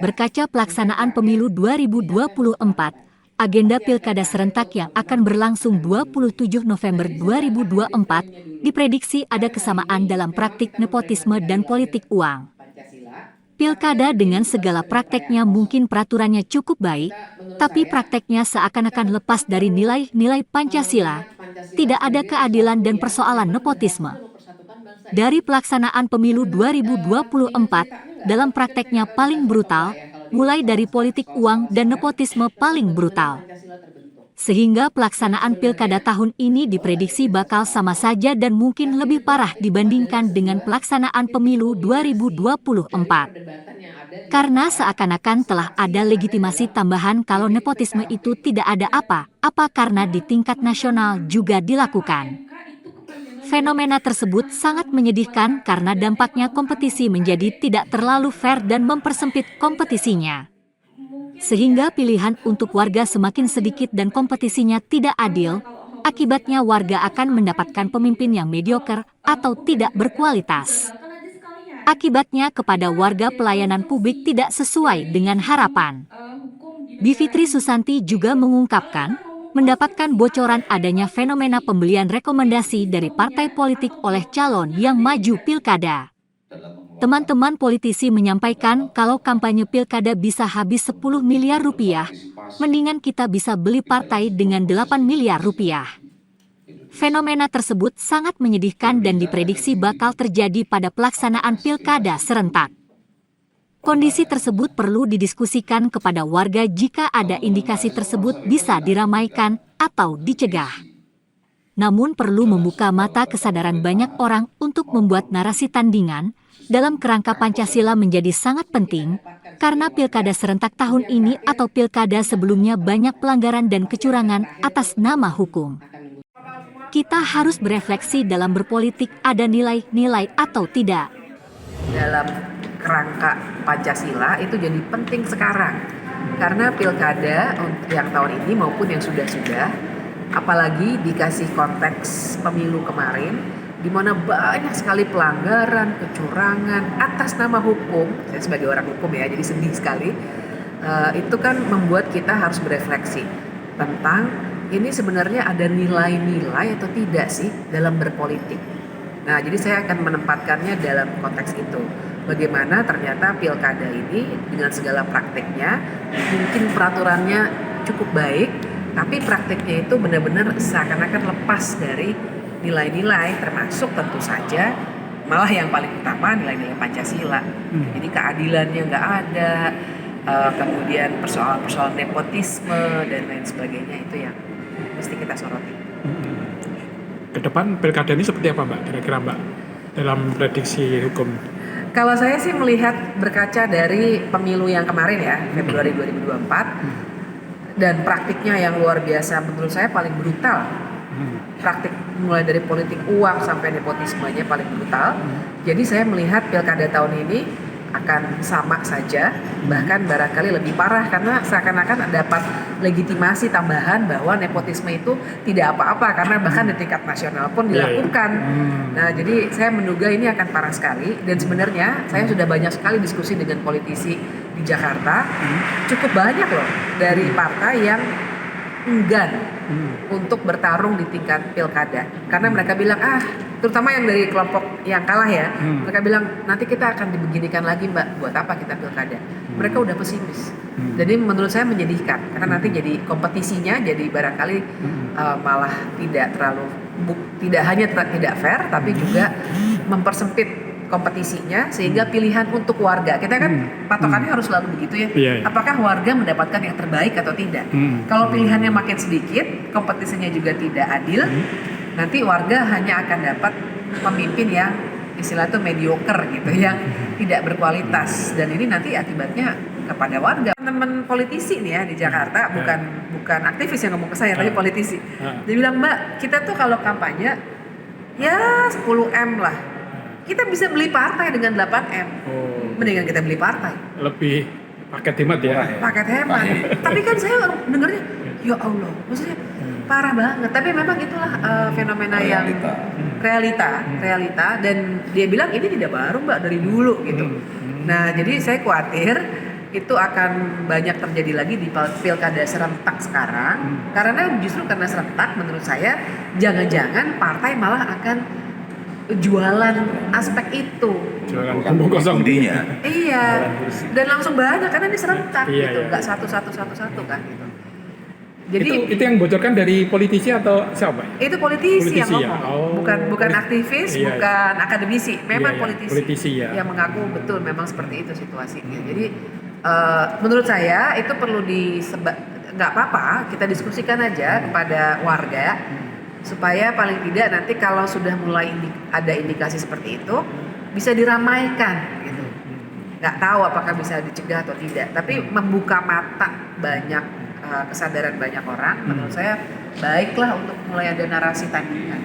Berkaca pelaksanaan pemilu 2024, agenda pilkada serentak yang akan berlangsung 27 November 2024 diprediksi ada kesamaan dalam praktik nepotisme dan politik uang. Pilkada dengan segala prakteknya mungkin peraturannya cukup baik, tapi prakteknya seakan-akan lepas dari nilai-nilai Pancasila, tidak ada keadilan dan persoalan nepotisme. Dari pelaksanaan pemilu 2024, dalam prakteknya paling brutal, mulai dari politik uang dan nepotisme paling brutal. Sehingga pelaksanaan pilkada tahun ini diprediksi bakal sama saja dan mungkin lebih parah dibandingkan dengan pelaksanaan pemilu 2024. Karena seakan-akan telah ada legitimasi tambahan kalau nepotisme itu tidak ada apa-apa karena di tingkat nasional juga dilakukan. Fenomena tersebut sangat menyedihkan karena dampaknya kompetisi menjadi tidak terlalu fair dan mempersempit kompetisinya. Sehingga pilihan untuk warga semakin sedikit dan kompetisinya tidak adil, akibatnya warga akan mendapatkan pemimpin yang mediocre atau tidak berkualitas. Akibatnya kepada warga pelayanan publik tidak sesuai dengan harapan. Bivitri Susanti juga mengungkapkan, mendapatkan bocoran adanya fenomena pembelian rekomendasi dari partai politik oleh calon yang maju pilkada. Teman-teman politisi menyampaikan kalau kampanye pilkada bisa habis 10 miliar rupiah, mendingan kita bisa beli partai dengan 8 miliar rupiah. Fenomena tersebut sangat menyedihkan dan diprediksi bakal terjadi pada pelaksanaan pilkada serentak. Kondisi tersebut perlu didiskusikan kepada warga jika ada indikasi tersebut bisa diramaikan atau dicegah. Namun perlu membuka mata kesadaran banyak orang untuk membuat narasi tandingan dalam kerangka Pancasila menjadi sangat penting, karena pilkada serentak tahun ini atau pilkada sebelumnya banyak pelanggaran dan kecurangan atas nama hukum. Kita harus berefleksi dalam berpolitik ada nilai-nilai atau tidak. Dalam kerangka Pancasila itu jadi penting sekarang, karena pilkada yang tahun ini maupun yang sudah-sudah, apalagi dikasih konteks pemilu kemarin, di mana banyak sekali pelanggaran, kecurangan atas nama hukum. Saya sebagai orang hukum ya, jadi sedih sekali. Itu kan membuat kita harus berefleksi tentang ini sebenarnya ada nilai-nilai atau tidak sih dalam berpolitik. Nah, jadi saya akan menempatkannya dalam konteks itu. Bagaimana ternyata pilkada ini dengan segala prakteknya, mungkin peraturannya cukup baik, tapi prakteknya itu benar-benar seakan-akan lepas dari nilai-nilai, termasuk tentu saja malah yang paling utama nilai-nilai Pancasila. Jadi keadilannya nggak ada, kemudian persoalan-persoalan nepotisme dan lain sebagainya itu yang mesti kita soroti. Ke depan pilkada ini seperti apa Mbak, kira-kira Mbak, dalam prediksi hukum? Kalau saya sih melihat berkaca dari pemilu yang kemarin ya, Februari 2024, dan praktiknya yang luar biasa menurut saya paling brutal. Praktik mulai dari politik uang sampai nepotismenya paling brutal. Jadi saya melihat pilkada tahun ini akan sama saja, bahkan barangkali lebih parah karena seakan-akan dapat legitimasi tambahan bahwa nepotisme itu tidak apa-apa karena bahkan di tingkat nasional pun dilakukan. Nah, jadi saya menduga ini akan parah sekali, dan sebenarnya saya sudah banyak sekali diskusi dengan politisi di Jakarta, cukup banyak loh dari partai yang enggan untuk bertarung di tingkat pilkada karena mereka bilang terutama yang dari kelompok yang kalah ya, mereka bilang nanti kita akan dibeginikan lagi Mbak, buat apa kita pilkada. Mereka udah pesimis. Jadi menurut saya menyedihkan karena nanti jadi kompetisinya jadi barangkali malah tidak hanya tidak fair tapi juga mempersempit kompetisinya sehingga pilihan untuk warga, kita kan patokannya harus selalu begitu ya. Apakah warga mendapatkan yang terbaik atau tidak? Kalau pilihannya makin sedikit, kompetisinya juga tidak adil, nanti warga hanya akan dapat pemimpin yang istilah itu mediocre gitu, yang tidak berkualitas, dan ini nanti akibatnya kepada warga. Teman politisi nih ya di Jakarta, bukan aktivis yang ngomong ke saya, tapi politisi. Dia bilang, Mbak, kita tuh kalau kampanye ya 10M lah. Kita bisa beli partai dengan 8M. Mendingan kita beli partai. Lebih paket hemat ya? Paket hemat. Tapi kan saya dengarnya, ya Allah, maksudnya parah banget. Tapi memang itulah fenomena yang realita. Dan dia bilang ini tidak baru Mbak, dari dulu gitu. Nah, jadi saya khawatir itu akan banyak terjadi lagi di pilkada serentak sekarang, karena justru karena serentak menurut saya jangan-jangan partai malah akan jualan aspek itu. Jualan kubu kosong. Intinya. Iya, dan langsung banyak karena ini serentak Iya, gitu, iya. nggak satu kan gitu. Jadi itu yang bocorkan dari politisi atau siapa? itu politisi yang Politisi ya? ngomong, Oh. bukan aktivis, Iya, iya. bukan akademisi, memang Iya, iya. politisi, Politisi, ya. yang mengaku betul memang seperti itu situasinya. Jadi menurut saya itu perlu nggak apa-apa kita diskusikan aja kepada warga supaya paling tidak nanti kalau sudah mulai ada indikasi seperti itu bisa diramaikan gitu. Nggak tahu apakah bisa dicegah atau tidak, tapi membuka mata banyak kesadaran banyak orang menurut saya baiklah untuk mulai ada narasi tandingan.